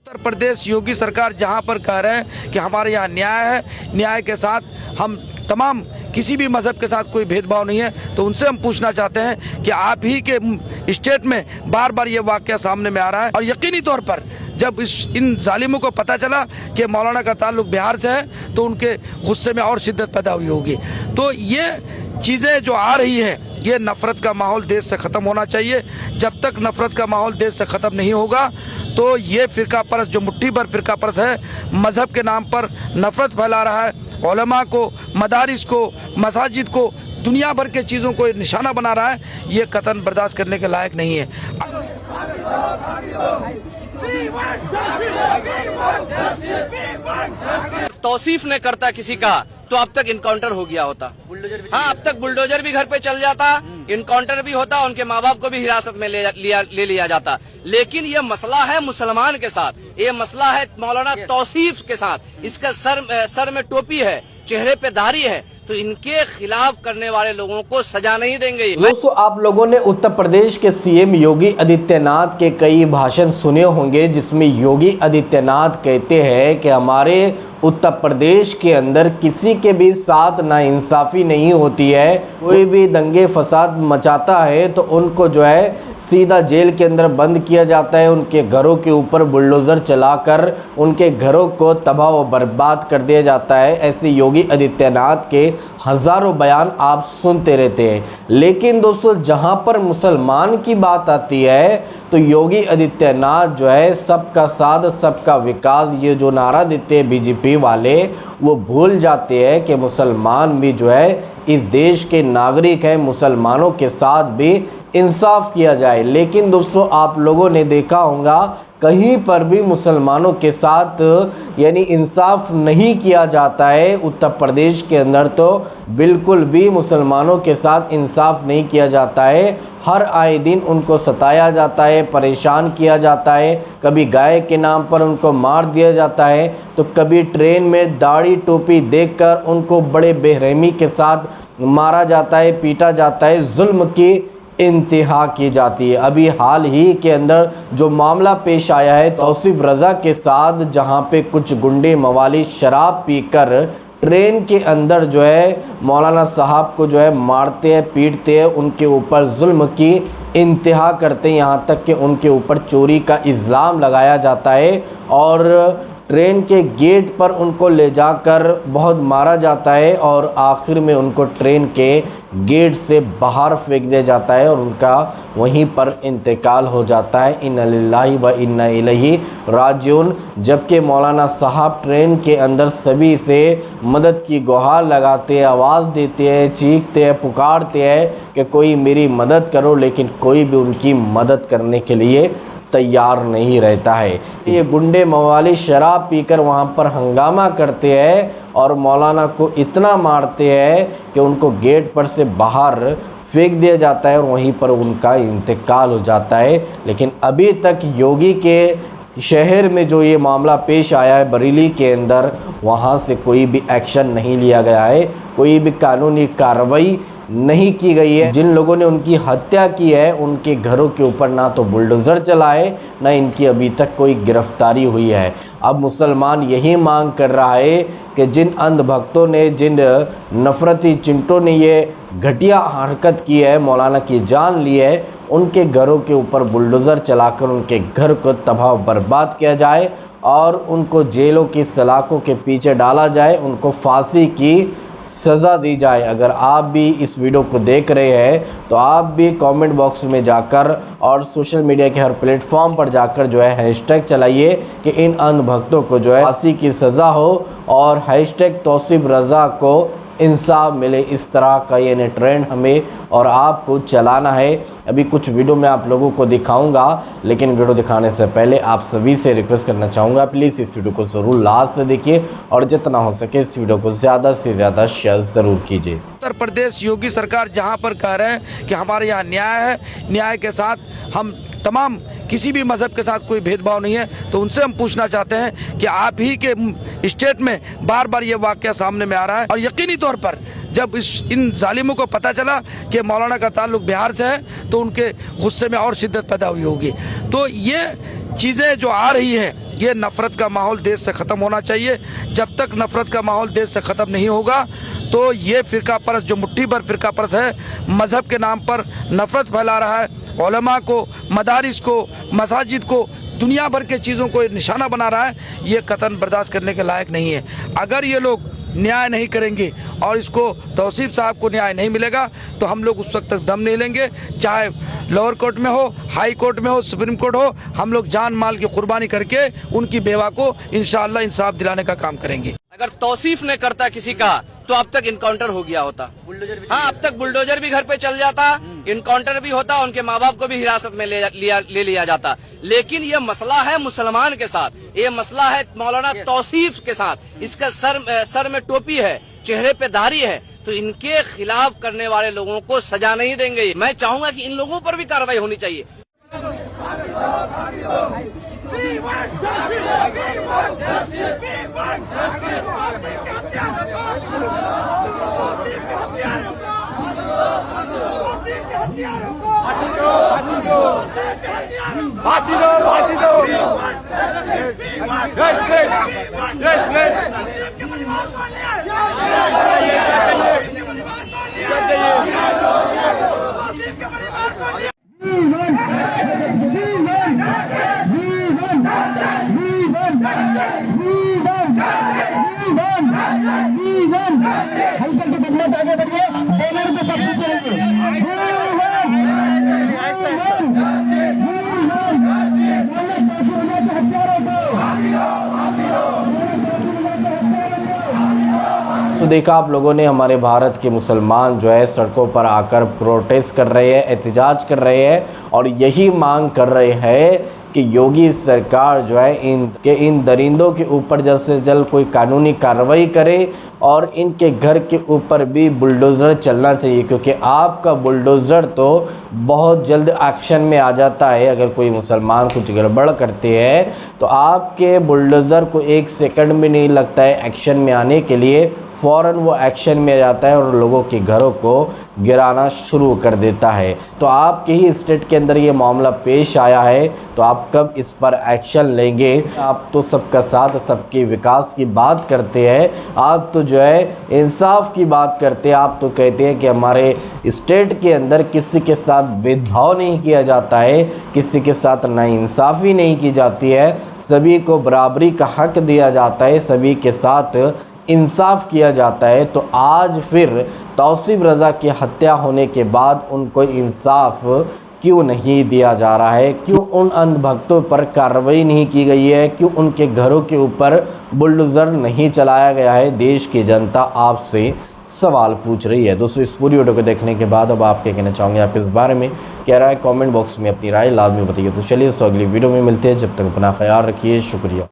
उत्तर प्रदेश योगी सरकार जहां पर कह रहे हैं कि हमारे यहाँ न्याय है, न्याय के साथ हम तमाम किसी भी मज़हब के साथ कोई भेदभाव नहीं है, तो उनसे हम पूछना चाहते हैं कि आप ही के स्टेट में बार बार ये वाक़या सामने में आ रहा है और यकीनी तौर पर जब इन जालिमों को पता चला कि मौलाना का ताल्लुक बिहार से है तो उनके गुस्से में और शिद्दत पैदा हुई होगी। तो ये चीज़ें जो आ रही है, ये नफ़रत का माहौल देश से ख़त्म होना चाहिए। जब तक नफ़रत का माहौल देश से ख़त्म नहीं होगा तो ये फ़िरका परस्त जो मुट्ठी भर फ़िरका परस्त है, मज़हब के नाम पर नफ़रत फैला रहा है, उलमा को, मदारिस को, मसाजिद को, दुनिया भर के चीज़ों को निशाना बना रहा है, ये कतन बर्दाश्त करने के लायक नहीं है। तौसीफ ने करता किसी का तो अब तक इनकाउंटर हो गया होता। हाँ, अब तक बुलडोजर भी घर पे चल जाता, इनकाउंटर भी होता, उनके माँ बाप को भी हिरासत में ले लिया जाता। लेकिन ये मसला है मुसलमान के साथ, ये मसला है मौलाना तौसीफ के साथ। इसका सर में टोपी है, चेहरे पे दाढ़ी है, तो इनके खिलाफ करने वाले लोगों को सजा नहीं देंगे। दोस्तों, आप लोगों ने उत्तर प्रदेश के सीएम योगी आदित्यनाथ के कई भाषण सुने होंगे जिसमें योगी आदित्यनाथ कहते हैं कि हमारे उत्तर प्रदेश के अंदर किसी के भी साथ नाइंसाफ़ी नहीं होती है। कोई भी दंगे फसाद मचाता है तो उनको जो है सीधा जेल के अंदर बंद किया जाता है, उनके घरों के ऊपर बुलडोज़र चलाकर उनके घरों को तबाह व बर्बाद कर दिया जाता है। ऐसे योगी आदित्यनाथ के हज़ारों बयान आप सुनते रहते हैं। लेकिन दोस्तों, जहां पर मुसलमान की बात आती है तो योगी आदित्यनाथ जो है सबका साथ सबका विकास ये जो नारा देते हैं बीजेपी वाले, वो भूल जाते हैं कि मुसलमान भी जो है इस देश के नागरिक हैं, मुसलमानों के साथ भी इंसाफ किया जाए। लेकिन दोस्तों, आप लोगों ने देखा होगा कहीं पर भी मुसलमानों के साथ यानी इंसाफ नहीं किया जाता है। उत्तर प्रदेश के अंदर तो बिल्कुल भी मुसलमानों के साथ इंसाफ नहीं किया जाता है। हर आए दिन उनको सताया जाता है, परेशान किया जाता है, कभी गाय के नाम पर उनको मार दिया जाता है, तो कभी ट्रेन में दाढ़ी टोपी देखकर उनको बड़े बेरहमी के साथ मारा जाता है, पीटा जाता है, जुल्म की इंतहा की जाती है। अभी हाल ही के अंदर जो मामला पेश आया है तौसीफ रज़ा के साथ, जहां पे कुछ गुंडे मवाली शराब पीकर ट्रेन के अंदर जो है मौलाना साहब को जो है मारते हैं, पीटते हैं, उनके ऊपर जुल्म की इंतहा करते हैं, यहाँ तक कि उनके ऊपर चोरी का इल्ज़ाम लगाया जाता है और ट्रेन के गेट पर उनको ले जाकर बहुत मारा जाता है और आखिर में उनको ट्रेन के गेट से बाहर फेंक दिया जाता है और उनका वहीं पर इंतकाल हो जाता है। इन्ना लिल्लाहि व इन्ना इलैहि राजिऊन। जबकि मौलाना साहब ट्रेन के अंदर सभी से मदद की गुहार लगाते हैं, आवाज़ देते हैं, चीखते हैं, पुकारते हैं कि कोई मेरी मदद करो, लेकिन कोई भी उनकी मदद करने के लिए तैयार नहीं रहता है। ये गुंडे मवाली शराब पीकर वहाँ पर हंगामा करते हैं और मौलाना को इतना मारते हैं कि उनको गेट पर से बाहर फेंक दिया जाता है और वहीं पर उनका इंतकाल हो जाता है। लेकिन अभी तक योगी के शहर में जो ये मामला पेश आया है बरेली के अंदर, वहाँ से कोई भी एक्शन नहीं लिया गया है, कोई भी कानूनी कार्रवाई नहीं की गई है। जिन लोगों ने उनकी हत्या की है उनके घरों के ऊपर ना तो बुलडोज़र चलाए, ना इनकी अभी तक कोई गिरफ्तारी हुई है। अब मुसलमान यही मांग कर रहा है कि जिन अंधभक्तों ने, जिन नफरती चिंटों ने ये घटिया हरकत की है, मौलाना की जान ली है, उनके घरों के ऊपर बुलडोज़र चलाकर उनके घर को तबाह बर्बाद किया जाए और उनको जेलों की सलाखों के पीछे डाला जाए, उनको फांसी की सज़ा दी जाए। अगर आप भी इस वीडियो को देख रहे हैं तो आप भी कमेंट बॉक्स में जाकर और सोशल मीडिया के हर प्लेटफॉर्म पर जाकर जो है हैशटैग चलाइए कि इन अंधभक्तों को जो है फांसी की सज़ा हो और हैशटैग तौसीफ रज़ा को इंसाफ मिले। इस तरह का ये ट्रेंड हमें और आपको चलाना है। अभी कुछ वीडियो मैं आप लोगों को दिखाऊंगा, लेकिन वीडियो दिखाने से पहले आप सभी से रिक्वेस्ट करना चाहूँगा, प्लीज़ इस वीडियो को ज़रूर लास्ट से देखिए और जितना हो सके इस वीडियो को ज़्यादा से ज़्यादा शेयर ज़रूर कीजिए। उत्तर प्रदेश योगी सरकार जहां पर कह रहे हैं कि हमारे यहाँ न्याय है, न्याय के साथ हम तमाम किसी भी मज़हब के साथ कोई भेदभाव नहीं है, तो उनसे हम पूछना चाहते हैं कि आप ही के स्टेट में बार बार ये वाक़या सामने में आ रहा है और यकीनी तौर पर जब इन जालिमों को पता चला कि मौलाना का ताल्लुक बिहार से है तो उनके गुस्से में और शिद्दत पैदा हुई होगी। तो ये चीज़ें जो आ रही है, ये नफ़रत का माहौल देश से ख़त्म होना चाहिए। जब तक नफ़रत का माहौल देश से ख़त्म नहीं होगा तो ये फ़िरका परस्त जो मुट्ठी भर फ़िरका परस्त है, मज़हब के नाम पर नफ़रत फैला रहा है, उलमा को, मदारिस को, मसाजिद को, दुनिया भर के चीज़ों को निशाना बना रहा है, ये कतन बर्दाश्त करने के लायक नहीं है। अगर ये लोग न्याय नहीं करेंगे और इसको तौसीफ साहब को न्याय नहीं मिलेगा तो हम लोग उस वक्त तक दम नहीं लेंगे, चाहे लोअर कोर्ट में हो, हाई कोर्ट में हो, सुप्रीम कोर्ट हो, हम लोग जान माल की कुर्बानी करके उनकी बेवा को इंशाअल्लाह इंसाफ दिलाने का काम करेंगे। अगर तौसीफ ने करता किसी का तो अब तक इनकाउंटर हो गया होता। हाँ, अब तक बुलडोजर भी घर पे चल जाता, इनकाउंटर भी होता, उनके माँ बाप को भी हिरासत में ले लिया जाता। लेकिन ये मसला है मुसलमान के साथ, ये मसला है मौलाना तौसीफ के साथ। इसका सर में टोपी है, चेहरे पे दाढ़ी है, तो इनके खिलाफ करने वाले लोगों को सजा नहीं देंगे। मैं चाहूंगा कि इन लोगों पर भी कार्रवाई होनी चाहिए। फांसी दो, फांसी दो। तो देखा आप लोगों ने, हमारे भारत के मुसलमान जो है सड़कों पर आकर प्रोटेस्ट कर रहे हैं, एहतजाज कर रहे हैं और यही मांग कर रहे हैं कि योगी सरकार जो है इन दरिंदों के ऊपर जल्द से जल्द कोई कानूनी कार्रवाई करे और इनके घर के ऊपर भी बुलडोज़र चलना चाहिए, क्योंकि आपका बुलडोज़र तो बहुत जल्द एक्शन में आ जाता है। अगर कोई मुसलमान कुछ गड़बड़ करते हैं तो आपके बुलडोज़र को 1 सेकंड भी नहीं लगता है एक्शन में आने के लिए, फ़ौरन वो एक्शन में आ जाता है और लोगों के घरों को गिराना शुरू कर देता है। तो आपके ही स्टेट के अंदर ये मामला पेश आया है, तो आप कब इस पर एक्शन लेंगे? आप तो सबका साथ, सबके विकास की बात करते हैं, आप तो जो है इंसाफ की बात करते हैं। आप तो कहते हैं कि हमारे स्टेट के अंदर किसी के साथ भेदभाव नहीं किया जाता है, किसी के साथ नाइंसाफ़ी नहीं की जाती है, सभी को बराबरी का हक दिया जाता है, सभी के साथ इंसाफ किया जाता है। तो आज फिर तौसीफ रज़ा की हत्या होने के बाद उनको इंसाफ क्यों नहीं दिया जा रहा है? क्यों उन अंधभक्तों पर कार्रवाई नहीं की गई है? क्यों उनके घरों के ऊपर बुलडोज़र नहीं चलाया गया है? देश की जनता आपसे सवाल पूछ रही है। दोस्तों, इस पूरी वीडियो को देखने के बाद अब आप क्या कहना चाहोगे, आप इस बारे में कह रहा है कमेंट बॉक्स में अपनी राय लाजमी बताइए। तो चलिए अगली वीडियो में मिलते हैं, जब तक अपना ख्याल रखिए, शुक्रिया।